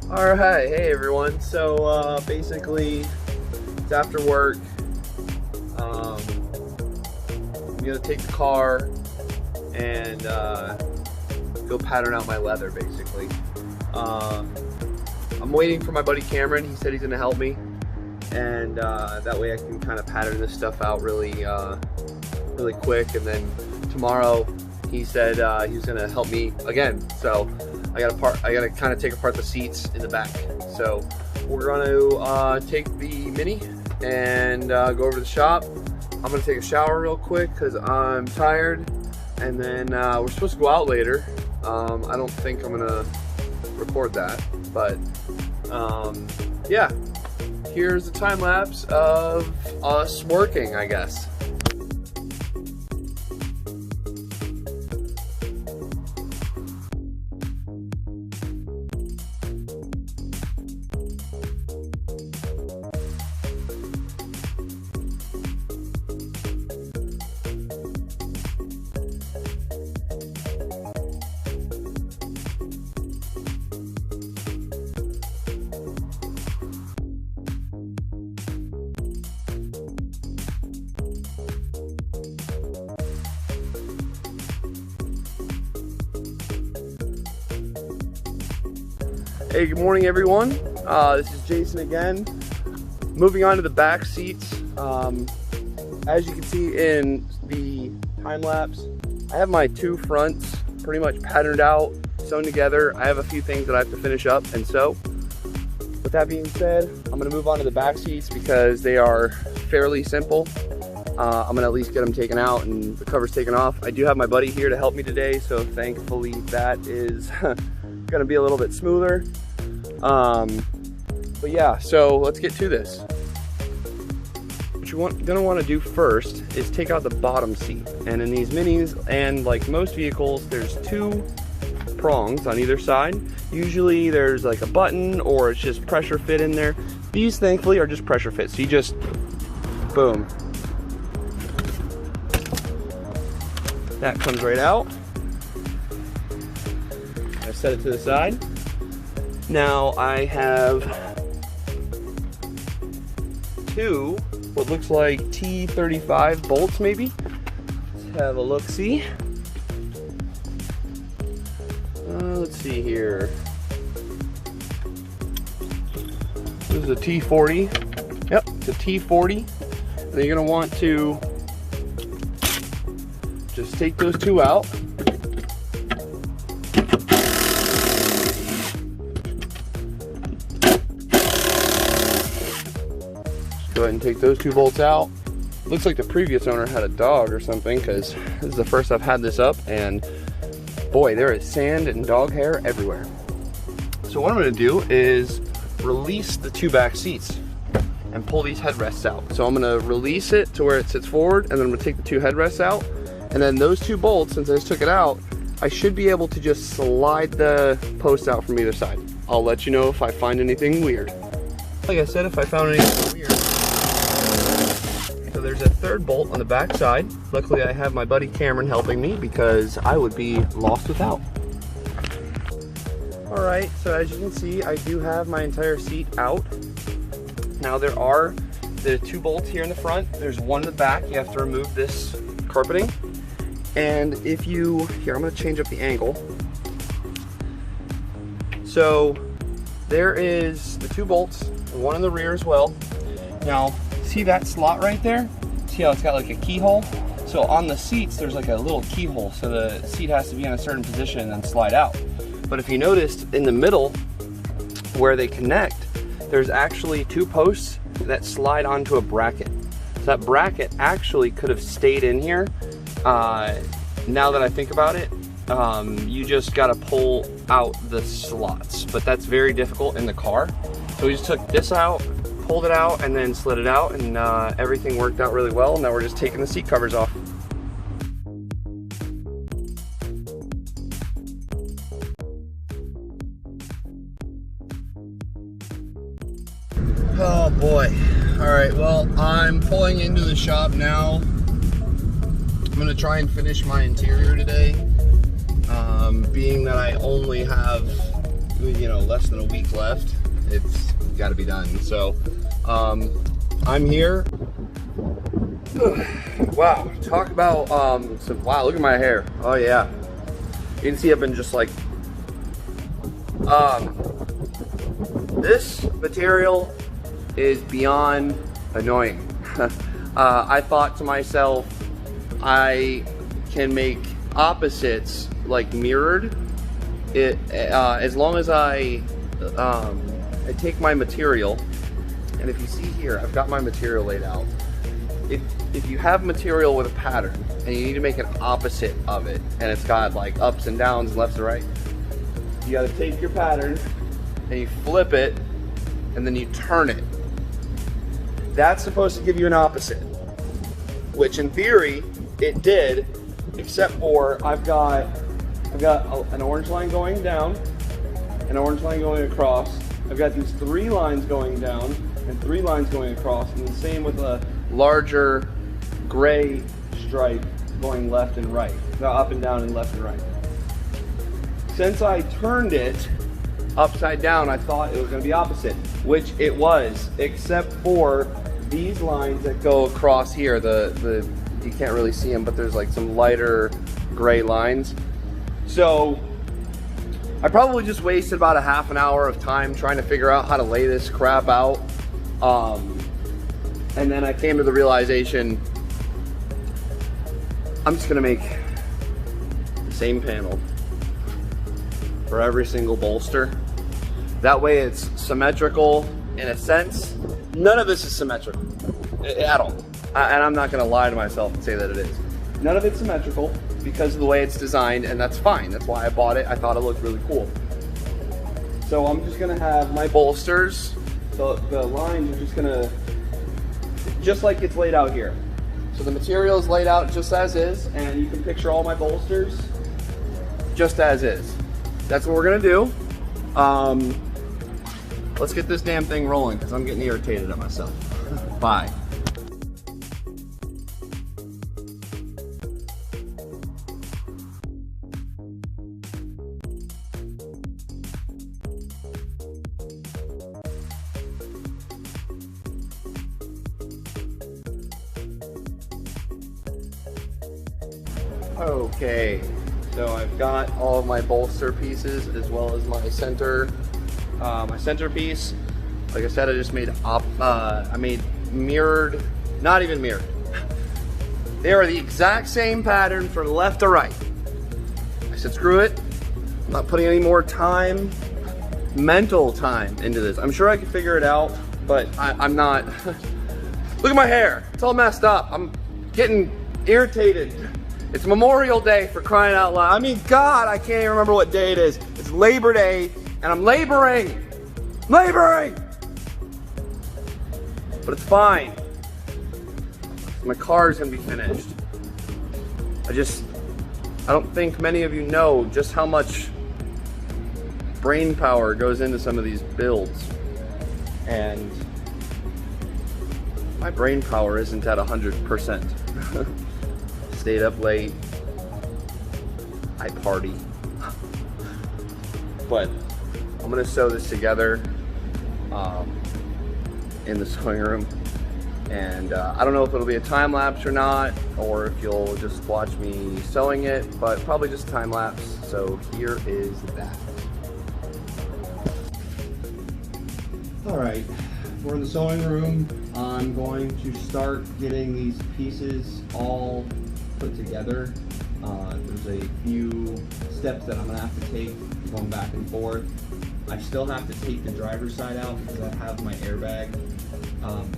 Alright, hey everyone. So basically it's after work. I'm gonna take the car and go pattern out my leather basically. I'm waiting for my buddy Cameron. He said he's gonna help me, and that way I can kind of pattern this stuff out really quick. And then tomorrow he said he was gonna help me again. So I gotta kind of take apart the seats in the back. So we're gonna take the Mini and go over to the shop. I'm gonna take a shower real quick because I'm tired, and then we're supposed to go out later. I don't think I'm gonna record that, but yeah, here's a time lapse of us working, I guess. Hey, good morning everyone. This is Jason again. Moving on to the back seats. As you can see in the time lapse, I have my two fronts pretty much patterned out, sewn together. I have a few things that I have to finish up and sew. With that being said, I'm gonna move on to the back seats because they are fairly simple. I'm gonna at least get them taken out and the covers taken off. I do have my buddy here to help me today, so thankfully that is gonna be a little bit smoother. But yeah, so let's get to this. What you're gonna want to do first is take out the bottom seat. And in these Minis, and like most vehicles, there's two prongs on either side. Usually there's like a button or it's just pressure fit in there. These thankfully are just pressure fit, so you just boom, that comes right out. I set it to the side. Now I have two, what looks like T35 bolts maybe. Let's have a look-see. Let's see here. This is a T40. Yep, it's a T40. And you're gonna want to just take those two out. Go ahead and take those two bolts out. Looks like the previous owner had a dog or something, because this is the first I've had this up, and boy, there is sand and dog hair everywhere. So what I'm gonna do is release the two back seats and pull these headrests out. So I'm gonna release it to where it sits forward, and then I'm gonna take the two headrests out, and then those two bolts, since I just took it out, I should be able to just slide the posts out from either side. I'll let you know if I find anything weird. Like I said, if I found anything weird. So there's a third bolt on the back side. Luckily I have my buddy Cameron helping me because I would be lost without. Alright, so as you can see, I do have my entire seat out. Now there are the two bolts here in the front. There's one in the back. You have to remove this carpeting. And if you, here, I'm gonna change up the angle. So there is the two bolts, and one in the rear as well. Now, see that slot right there? See how it's got like a keyhole? So on the seats, there's like a little keyhole, so the seat has to be in a certain position and then slide out. But if you noticed, in the middle, where they connect, there's actually two posts that slide onto a bracket. So that bracket actually could have stayed in here. Now that I think about it, you just gotta pull out the slots, but that's very difficult in the car. So we just took this out, pulled it out, and then slid it out, and everything worked out really well. Now we're just taking the seat covers off. Oh boy. All right, well, I'm pulling into the shop now. I'm gonna try and finish my interior today. Being that I only have you know, less than a week left. It's got to be done. So I'm here. Wow, talk about wow, look at my hair. Oh yeah, you can see I've been just like this material is beyond annoying. I thought to myself, I can make opposites like mirrored. As long as I take my material, and if you see here, I've got my material laid out. If you have material with a pattern and you need to make an opposite of it, and it's got like ups and downs, left and right, you got to take your pattern and you flip it and then you turn it. That's supposed to give you an opposite, which in theory it did, except for I've got an orange line going down, an orange line going across. I've got these 3 lines going down and 3 lines going across, and the same with a larger gray stripe going left and right, up and down and left and right. Since I turned it upside down, I thought it was going to be opposite, which it was, except for these lines that go across here. You can't really see them, but there's like some lighter gray lines. So I probably just wasted about a half an hour of time trying to figure out how to lay this crap out. And then I came to the realization, I'm just gonna make the same panel for every single bolster. That way it's symmetrical in a sense. None of this is symmetrical at all. And I'm not gonna lie to myself and say that it is. None of it's symmetrical because of the way it's designed, and that's fine. That's why I bought it. I thought it looked really cool. So I'm just gonna have my bolsters, the lines are just gonna, just like it's laid out here. So the material is laid out just as is, and you can picture all my bolsters just as is. That's what we're gonna do. Let's get this damn thing rolling because I'm getting irritated at myself. Bye. Okay, so I've got all of my bolster pieces as well as my center piece. Like I said, I just made I made mirrored, not even mirrored. They are the exact same pattern from left to right. I said, screw it. I'm not putting any more time, mental time into this. I'm sure I can figure it out, but I'm not. Look at my hair. It's all messed up. I'm getting irritated. It's Memorial Day, for crying out loud. I mean, God, I can't even remember what day it is. It's Labor Day, and I'm laboring. Laboring! But it's fine. My car's gonna be finished. I don't think many of you know just how much brain power goes into some of these builds. And my brain power isn't at 100%. Stayed up late, I party. But I'm gonna sew this together in the sewing room, and I don't know if it'll be a time lapse or not, or if you'll just watch me sewing it, but probably just time lapse. So here is that. All right, we're in the sewing room. I'm going to start getting these pieces all put together. There's a few steps that I'm gonna have to take going back and forth. I still have to take the driver's side out because I have my airbag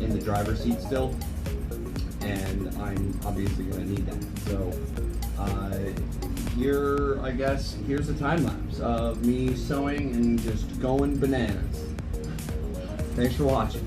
in the driver's seat still, and I'm obviously gonna need that. So here, I guess, here's a time lapse of me sewing and just going bananas. Thanks for watching.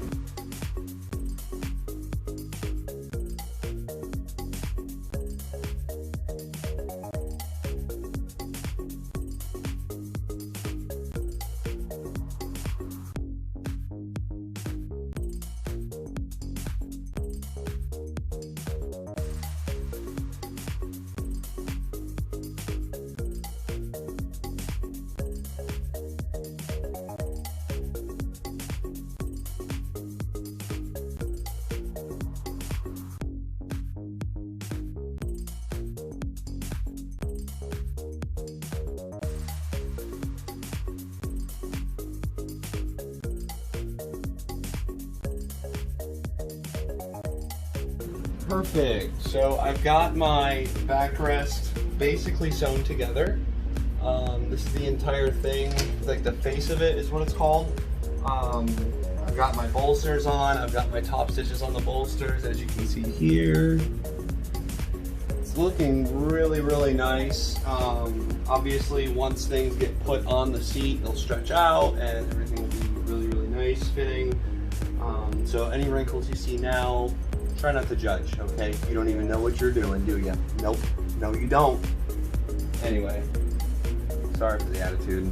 Perfect. So I've got my backrest basically sewn together. This is the entire thing, like the face of it is what it's called. I've got my bolsters on, I've got my top stitches on the bolsters, as you can see here. It's looking really, really nice. Obviously, once things get put on the seat, they'll stretch out and everything will be really, really nice fitting. So any wrinkles you see now, try not to judge, okay? You don't even know what you're doing, do you? Nope. No, you don't. Anyway, sorry for the attitude.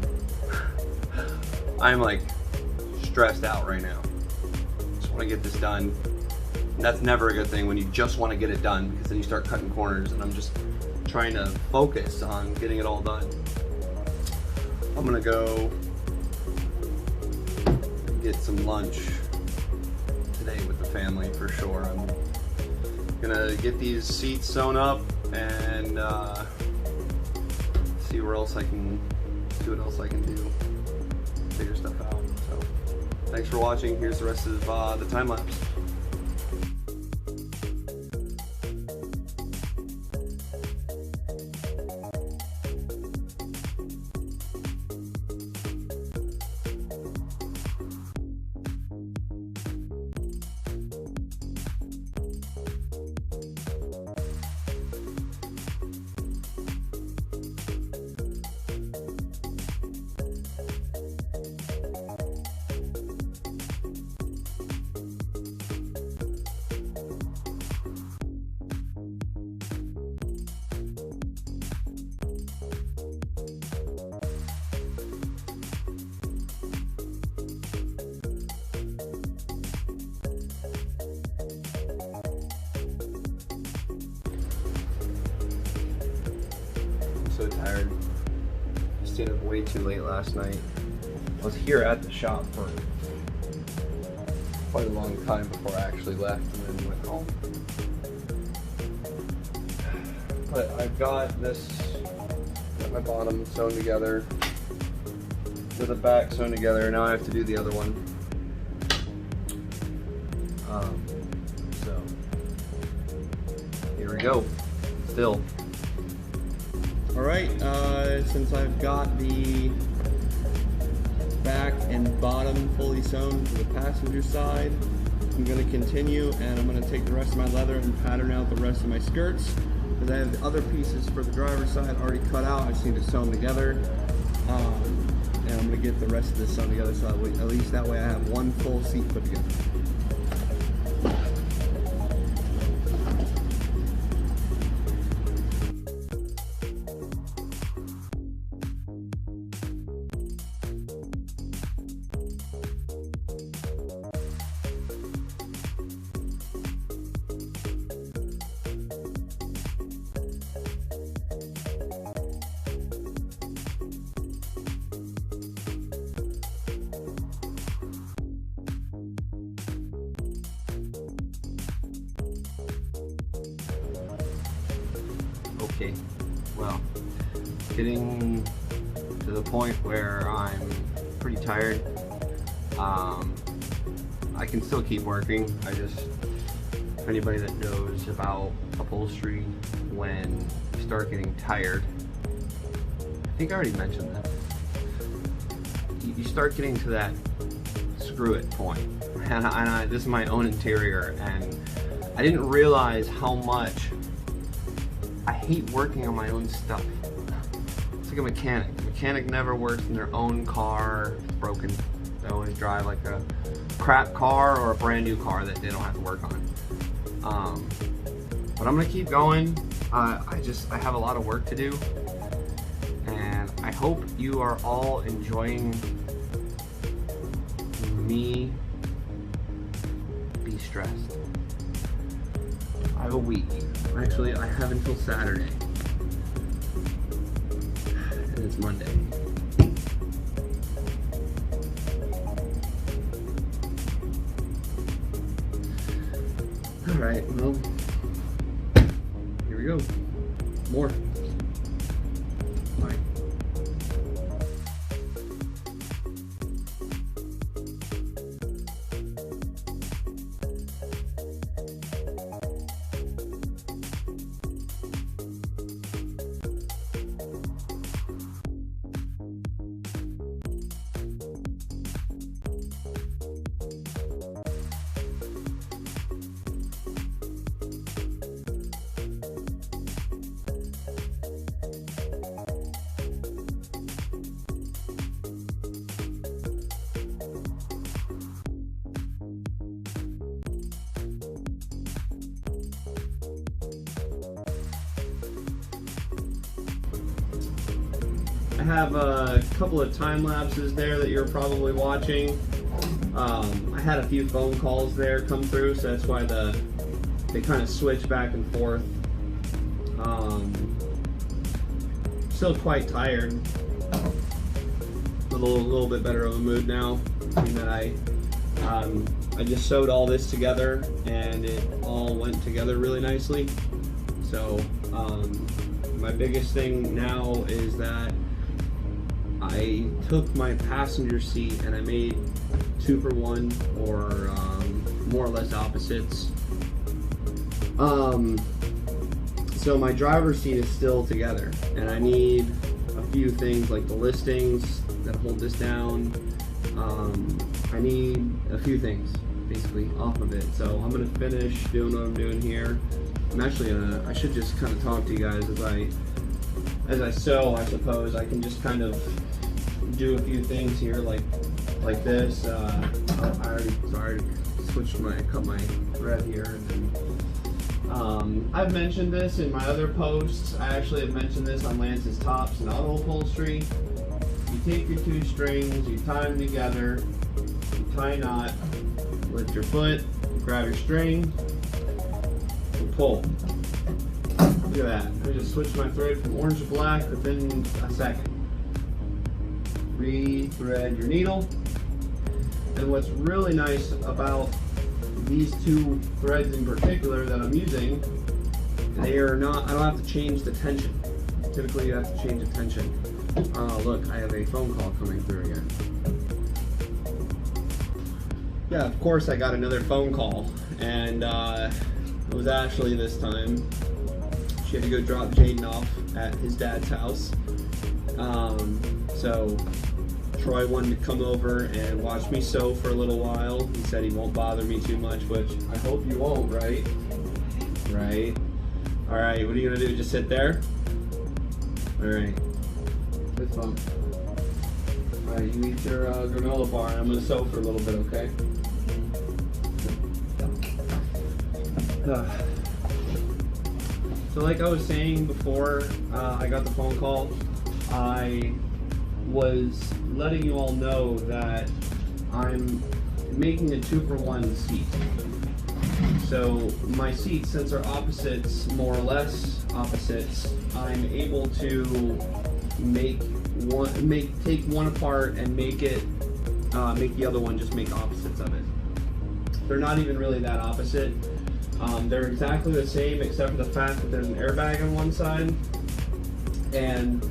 I'm like stressed out right now. Just want to get this done. And that's never a good thing when you just want to get it done, because then you start cutting corners, and I'm just trying to focus on getting it all done. I'm gonna go get some lunch today with the family for sure. I'm gonna get these seats sewn up and see what else I can do, figure stuff out. So thanks for watching. Here's the rest of the time lapse. So tired. I stayed up way too late last night. I was here at the shop for quite a long time before I actually left and then went home. But I've got my bottom sewn together, with the back sewn together. Now I have to do the other one. So here we go. Still. Alright, since I've got the back and bottom fully sewn to the passenger side, I'm going to continue, and I'm going to take the rest of my leather and pattern out the rest of my skirts, because I have the other pieces for the driver's side already cut out. I just need to sew them together, and I'm going to get the rest of this sewn together, so at least that way I have one full seat put together. Okay, well, getting to the point where I'm pretty tired. I can still keep working. For anybody that knows about upholstery, when you start getting tired, I think I already mentioned that, you start getting to that screw it point. And this is my own interior, and I didn't realize how much I hate working on my own stuff. It's like a mechanic. A mechanic never works in their own car. It's broken. They always drive like a crap car or a brand new car that they don't have to work on. But I'm gonna keep going. I have a lot of work to do, and I hope you are all enjoying me be stressed. I have a week. Actually, I have until Saturday. And it's Monday. Alright, well, here we go. More. Bye. I have a couple of time lapses there that you're probably watching. I had a few phone calls there come through, so that's why they kind of switch back and forth. Still quite tired. A little bit better of a mood now. I mean that I just sewed all this together and it all went together really nicely. So my biggest thing now is that I took my passenger seat and I made 2 for 1, or more or less opposites. So my driver's seat is still together, and I need a few things like the listings that hold this down. I need a few things basically off of it. So I'm gonna finish doing what I'm doing here. I'm actually I should just kind of talk to you guys as I sew. I suppose I can just kind of do a few things here like this. I already cut my thread here. And I've mentioned this in my other posts. I actually have mentioned this on Lance's Tops and Auto Upholstery. You take your 2 strings, you tie them together, you tie a knot, lift your foot, grab your string, and pull. Look at that. I just switched my thread from orange to black within a second. Re-thread your needle. And what's really nice about these 2 threads in particular that I'm using, they are not, I don't have to change the tension. Typically you have to change the tension. Look, I have a phone call coming through again. Yeah, of course I got another phone call, and it was Ashley this time. She had to go drop Jaden off at his dad's house. So Troy wanted to come over and watch me sew for a little while. He said he won't bother me too much, which I hope you won't, right? Right. All right, what are you gonna do, just sit there? All right, good fun. All right, you eat your granola bar, and I'm gonna sew for a little bit, okay? So like I was saying before I got the phone call, I was letting you all know that I'm making a 2 for 1 seat. So my seats, since they're opposites, more or less opposites, I'm able to take one apart and make the other one just make opposites of it. They're not even really that opposite. They're exactly the same except for the fact that there's an airbag on one side and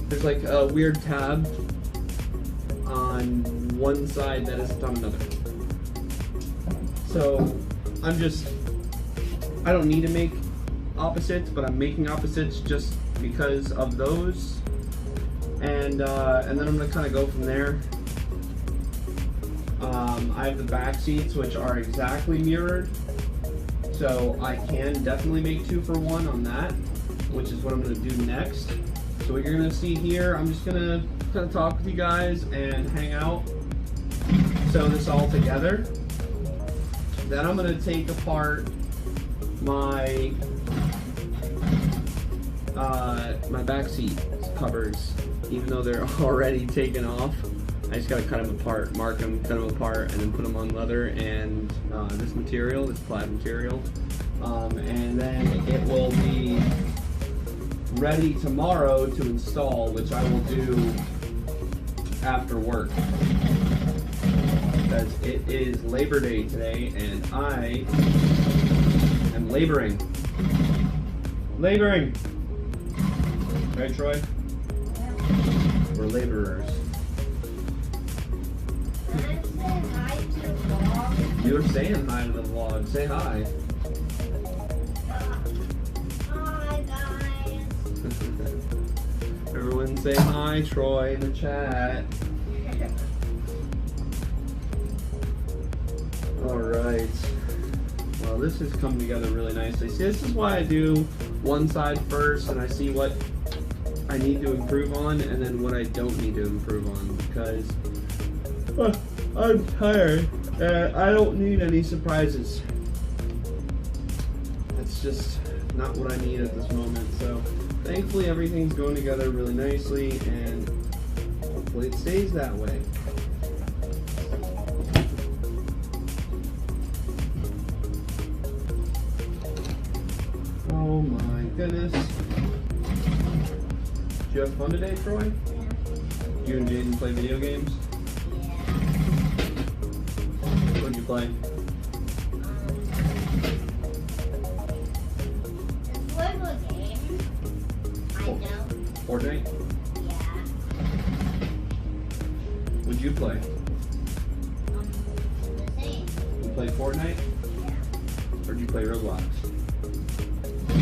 there's like a weird tab on one side that isn't on another. So I don't need to make opposites, but I'm making opposites just because of those. And then I'm gonna kind of go from there. I have the back seats, which are exactly mirrored. So I can definitely make 2 for 1 on that, which is what I'm gonna do next. So what you're gonna see here, I'm just gonna kind of talk with you guys and hang out, sew this all together. Then I'm gonna take apart my my back seat covers, even though they're already taken off. I just gotta cut them apart, mark them, cut them apart, and then put them on leather and this material, this plaid material. And then it will be ready tomorrow to install, which I will do after work. Because it is Labor Day today, and I am laboring. Laboring! Right, Troy? We're laborers. You're saying hi to the vlog. Say hi. Hi, guys. Everyone say hi, Troy, in the chat. Alright. Well, this has come together really nicely. See, this is why I do one side first, and I see what I need to improve on, and then what I don't need to improve on, because I'm tired. I don't need any surprises. It's just not what I need at this moment. So thankfully everything's going together really nicely, and hopefully it stays that way. Oh my goodness. Did you have fun today, Troy? You and Jaden play video games? What did you play? Fortnite? Yeah. What'd you play? The same. You play Fortnite? Yeah. Or did you play Roblox? I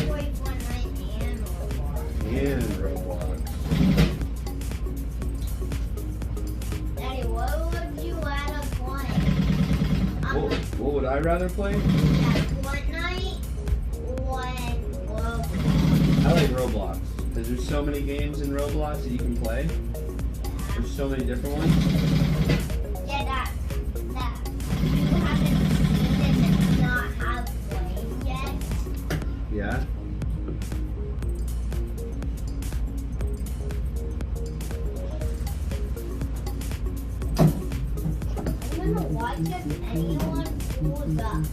play Fortnite and Roblox. And Roblox. Daddy, what would you rather play? What would I rather play? Fortnite or Roblox? I like Roblox. Because there's so many games in Roblox that you can play. There's so many different ones. Yeah, that you haven't seen and not have played yet. Yeah. I'm gonna watch if anyone pulls up.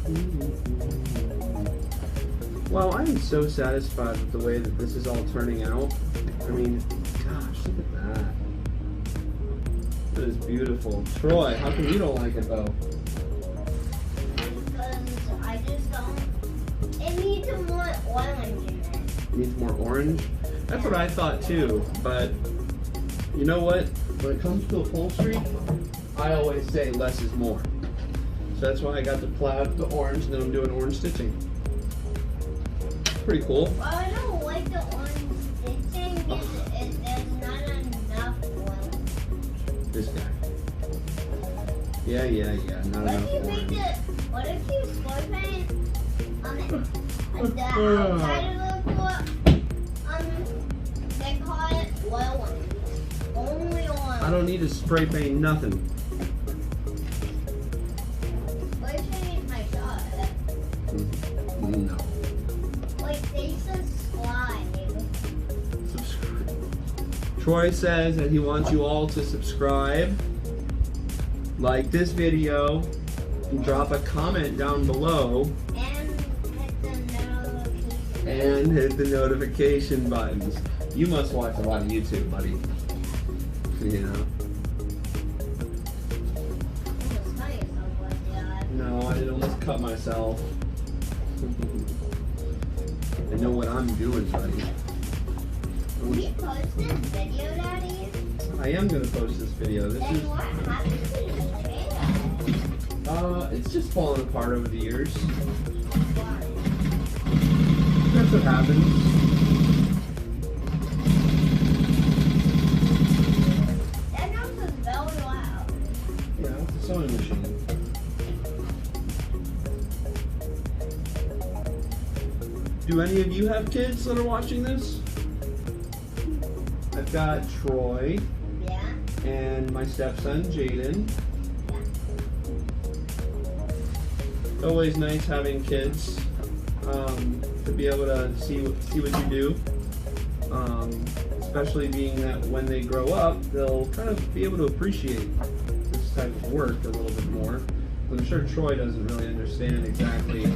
Well, I'm so satisfied with the way that this is all turning out. I mean, gosh, look at that. That is beautiful. Troy, how come you don't like it though? Because I just don't. It needs more orange in it. Needs more orange? That's what I thought too, but you know what? When it comes to upholstery, I always say less is more. So that's why I got the plaid, the orange, and then I'm doing orange stitching. Pretty cool. Well, I don't like the orange stitching because there's not enough orange. This guy. Yeah, not enough orange. What if you spray paint on the outside of the floor? They call it oil orange. Only orange. I don't need to spray paint nothing. Spray paint my shot. No. Like, they subscribe. Troy says that he wants you all to subscribe, like this video, and drop a comment down below, And hit the notification. and hit the notification buttons. You must watch a lot of YouTube, buddy. You know? Almost cut yourself like that. No, I didn't almost cut myself. I know what I'm doing, buddy. Can we post this video, Daddy? I am gonna post this video. This Then is what happened to your channel? it's just fallen apart over the years. Why? That's what happens. That noise was very loud. Yeah, it's a sewing machine. Do any of you have kids that are watching this? I've got Troy Yeah. and my stepson Jaden. It's always nice having kids, to be able to see what you do. Especially being that when they grow up, they'll kind of be able to appreciate this type of work a little bit more. I'm sure Troy doesn't really understand exactly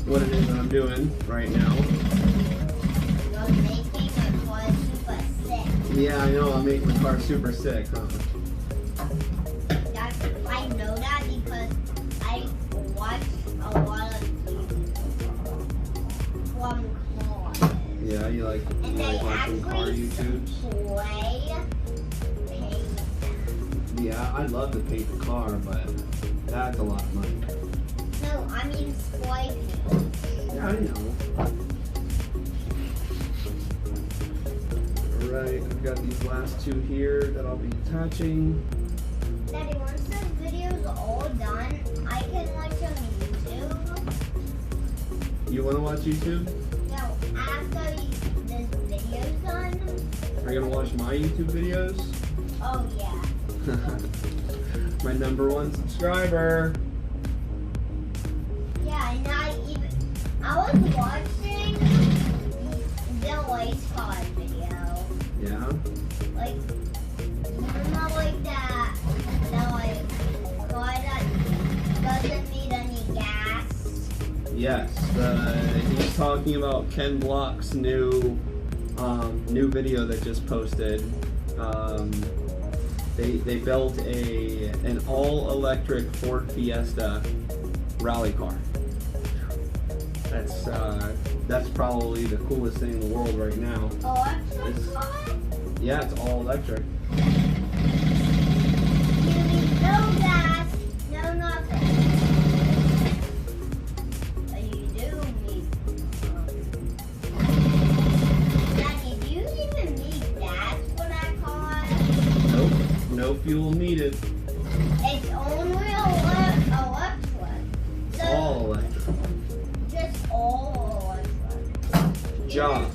what it is that I'm doing right now. You're making my car super sick. Yeah, I know, I'm making the car super sick, huh? I know that because I watch a lot of YouTube from cars. Yeah, you like And they watching car actually YouTubes? spray paint. Yeah, I'd love to paint the car, but that's a lot of money. No, I mean spray paint. Yeah, I know. Alright, I've got these last two here that I'll be attaching. Daddy, once this video's all done, I can watch on YouTube. You want to watch YouTube? No, after this video's done. Are you going to watch my YouTube videos? Oh, yeah. My #1 subscriber. Yeah, and I was watching the lights Like, not like that. That like car that doesn't need any gas. Yes, he's talking about Ken Block's new video that just posted. They built an all-electric Ford Fiesta rally car. That's probably the coolest thing in the world right now. Electric car? Yeah, it's all electric. You need no gas, no nothing. But you do need. Daddy, do you even need gas for that car? Nope, no fuel needed. It's only electric. So All electric. just all electric. Job.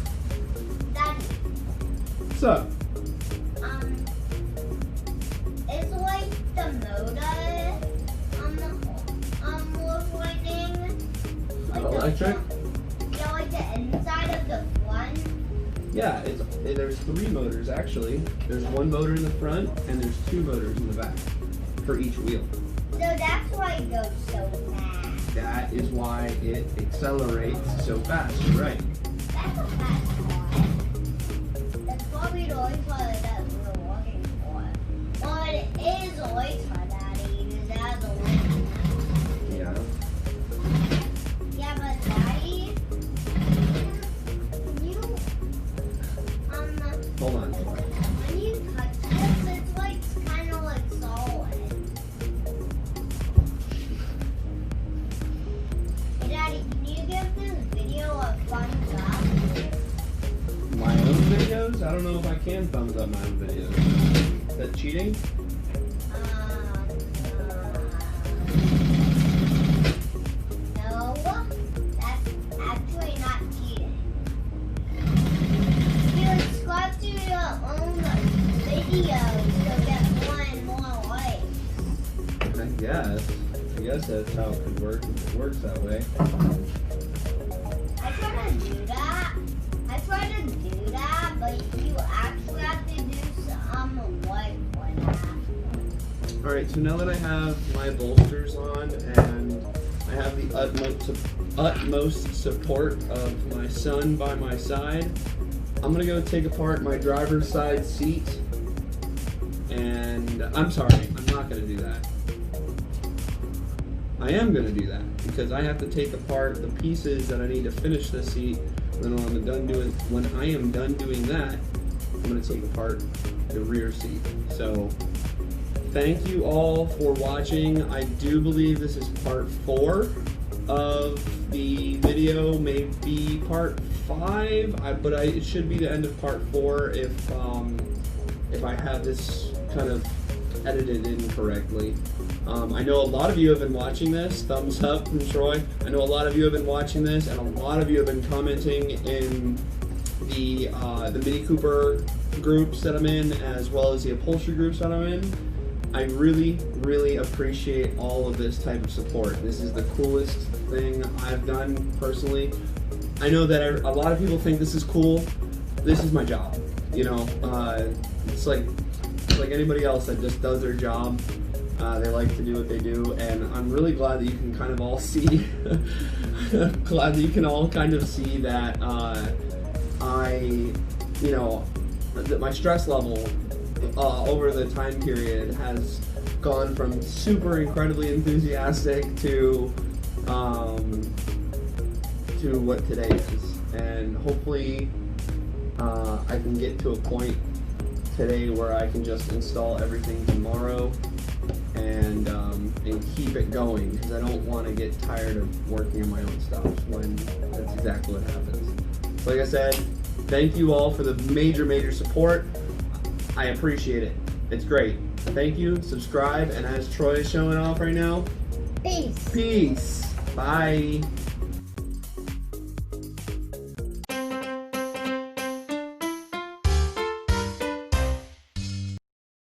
Daddy, What's up? it's like the motor was working. Like Electric? Yeah, like the inside of the front. Yeah, there's 3 motors actually. There's 1 motor in the front and there's 2 motors in the back for each wheel. So that's why it goes so fast. That is why it accelerates so fast. You're right. That's a fast car. That's probably the only car that we're looking for. Well, it is a race car, Daddy, because it has a wing. Yeah. Yeah, but Daddy, you, Hold on. when you touch this, it's like kind of like solid. Hey, Daddy, can you give this video a thumbs up? My own videos? I don't know if I can thumbs up my own videos. Is that cheating? No, that's actually not cheating. You subscribe to your own videos to get more and more likes. I guess that's how it could work if it works that way. I try to do that, but you actually have to do some work for that. Alright, so now that I have my bolsters on and I have the utmost support of my son by my side, I'm gonna go take apart my driver's side seat. And I'm sorry, I'm not gonna do that. I am gonna do that because I have to take apart the pieces that I need to finish the seat. Then when I am done doing that, I'm gonna take apart the rear seat. So thank you all for watching. I do believe this is part 4 of the video, maybe part 5, but it should be the end of part 4 if I have this kind of edited in correctly. I know a lot of you have been watching this. Thumbs up from Troy. I know a lot of you have been watching this, and a lot of you have been commenting in the Mini Cooper groups that I'm in, as well as the upholstery groups that I'm in. I really, really appreciate all of this type of support. This is the coolest thing I've done personally. I know that a lot of people think this is cool. This is my job. You know, it's like anybody else that just does their job. They like to do what they do, and I'm really glad that you can kind of all see, glad that you can all kind of see that that my stress level over the time period has gone from super incredibly enthusiastic to what today is, and hopefully I can get to a point today where I can just install everything tomorrow and keep it going, because I don't want to get tired of working on my own stuff when that's exactly what happens. Like I said, thank you all for the major support. I appreciate it. It's great. Thank you. Subscribe, and as Troy is showing off right now, Peace. peace. Bye.